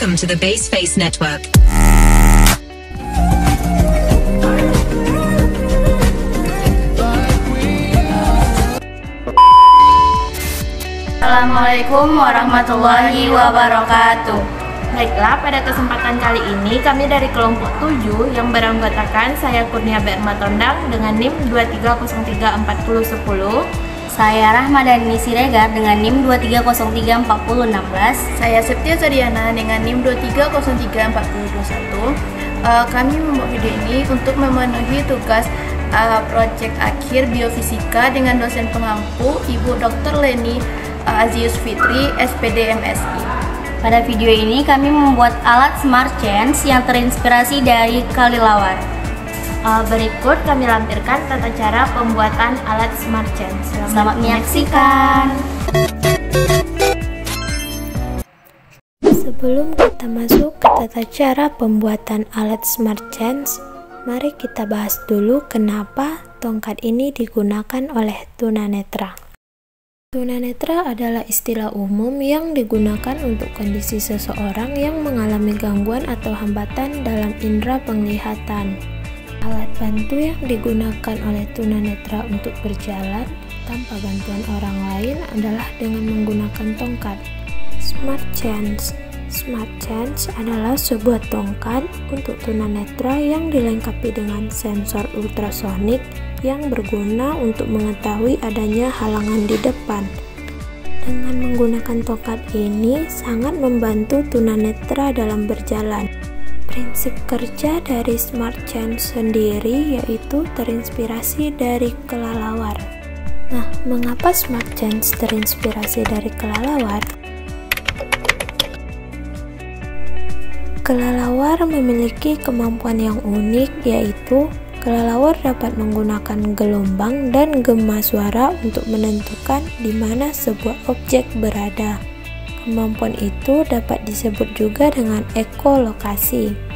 Welcome to the Baseface Network. Assalamualaikum warahmatullahi wabarakatuh. Baiklah, pada kesempatan kali ini kami dari kelompok 7 yang beranggotakan saya Kurnia Berma Tondang dengan NIM 23034010, saya Rahmadani Siregar dengan NIM 23034016, saya Septia Sadiana dengan NIM 23034021. Kami membuat video ini untuk memenuhi tugas proyek akhir biofisika dengan dosen pengampu Ibu Dr. Leni Azius Fitri, SPD MSI. Pada video ini kami membuat alat Smart Change yang terinspirasi dari kelelawar. Berikut kami lampirkan tata cara pembuatan alat Smart Change. Selamat menyaksikan. Sebelum kita masuk ke tata cara pembuatan alat Smart Change, mari kita bahas dulu kenapa tongkat ini digunakan oleh tunanetra. Tunanetra adalah istilah umum yang digunakan untuk kondisi seseorang yang mengalami gangguan atau hambatan dalam indera penglihatan. Alat bantu yang digunakan oleh tunanetra untuk berjalan tanpa bantuan orang lain adalah dengan menggunakan tongkat. Smart Change. Smart Change adalah sebuah tongkat untuk tunanetra yang dilengkapi dengan sensor ultrasonik yang berguna untuk mengetahui adanya halangan di depan. Dengan menggunakan tongkat ini sangat membantu tunanetra dalam berjalan. Prinsip kerja dari Smart Change sendiri yaitu terinspirasi dari kelelawar. Nah, mengapa Smart Change terinspirasi dari kelelawar? Kelelawar memiliki kemampuan yang unik, yaitu kelelawar dapat menggunakan gelombang dan gema suara untuk menentukan di mana sebuah objek berada. Kemampuan itu dapat disebut juga dengan ekolokasi.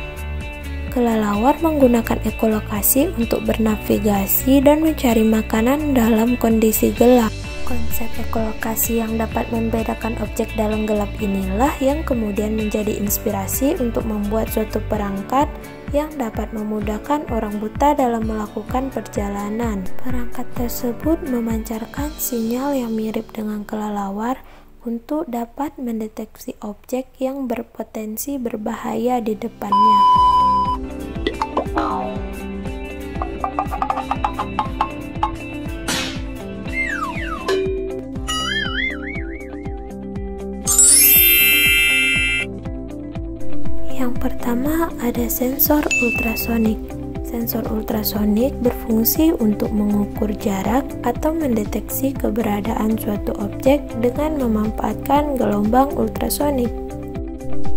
Kelelawar menggunakan ekolokasi untuk bernavigasi dan mencari makanan dalam kondisi gelap. Konsep ekolokasi yang dapat membedakan objek dalam gelap inilah yang kemudian menjadi inspirasi untuk membuat suatu perangkat yang dapat memudahkan orang buta dalam melakukan perjalanan. Perangkat tersebut memancarkan sinyal yang mirip dengan kelelawar untuk dapat mendeteksi objek yang berpotensi berbahaya di depannya. Yang pertama ada sensor ultrasonik. Sensor ultrasonik berfungsi untuk mengukur jarak atau mendeteksi keberadaan suatu objek dengan memanfaatkan gelombang ultrasonik.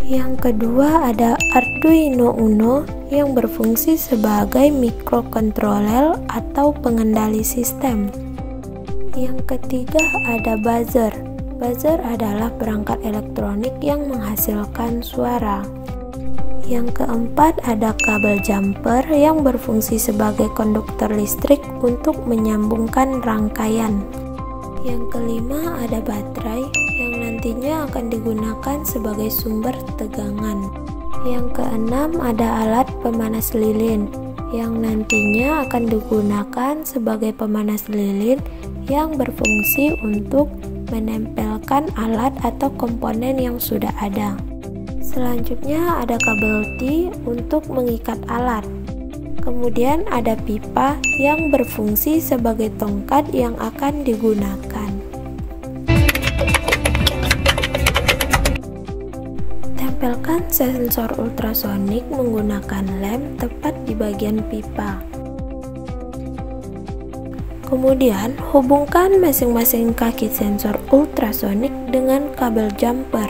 Yang kedua ada Arduino Uno yang berfungsi sebagai microcontroller atau pengendali sistem. Yang ketiga ada buzzer. Buzzer adalah perangkat elektronik yang menghasilkan suara. Yang keempat ada kabel jumper yang berfungsi sebagai konduktor listrik untuk menyambungkan rangkaian. Yang kelima ada baterai yang nantinya akan digunakan sebagai sumber tegangan. Yang keenam ada alat pemanas lilin yang nantinya akan digunakan sebagai pemanas lilin yang berfungsi untuk menempelkan alat atau komponen yang sudah ada. Selanjutnya ada kabel T untuk mengikat alat. Kemudian ada pipa yang berfungsi sebagai tongkat yang akan digunakan. Tempelkan sensor ultrasonik menggunakan lem tepat di bagian pipa. Kemudian hubungkan masing-masing kaki sensor ultrasonik dengan kabel jumper.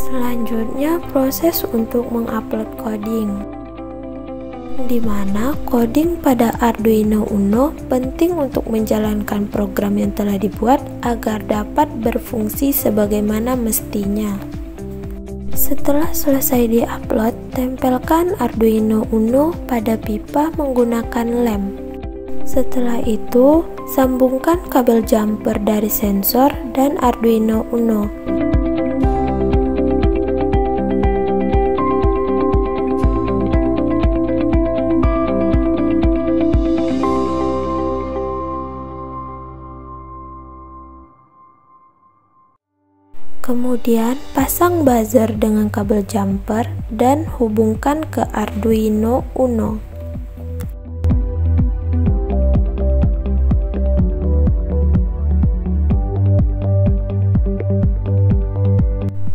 Selanjutnya proses untuk mengupload coding, di mana coding pada Arduino Uno penting untuk menjalankan program yang telah dibuat agar dapat berfungsi sebagaimana mestinya. Setelah selesai di-upload, tempelkan Arduino Uno pada pipa menggunakan lem. Setelah itu, sambungkan kabel jumper dari sensor dan Arduino Uno. Kemudian pasang buzzer dengan kabel jumper dan hubungkan ke Arduino Uno.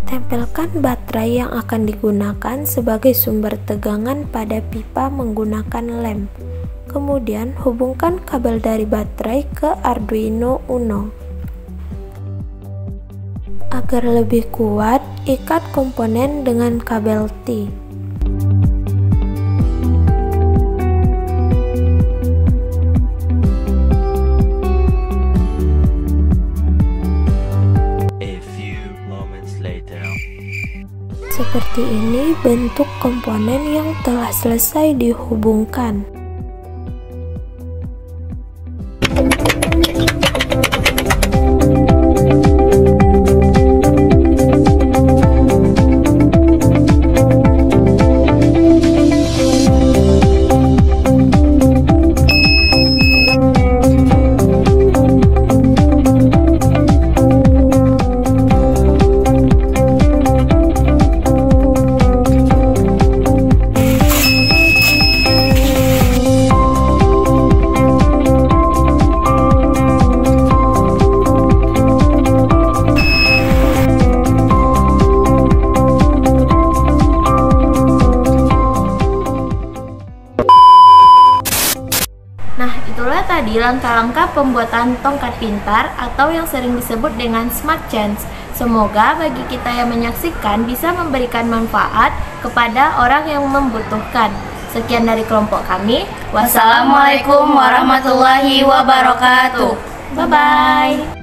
Tempelkan baterai yang akan digunakan sebagai sumber tegangan pada pipa menggunakan lem. Kemudian hubungkan kabel dari baterai ke Arduino Uno. Agar lebih kuat, ikat komponen dengan kabel T. Seperti ini bentuk komponen yang telah selesai dihubungkan. Nah, itulah tadi langkah-langkah pembuatan tongkat pintar atau yang sering disebut dengan Smart Change. Semoga bagi kita yang menyaksikan bisa memberikan manfaat kepada orang yang membutuhkan. Sekian dari kelompok kami. Wassalamualaikum warahmatullahi wabarakatuh. Bye-bye.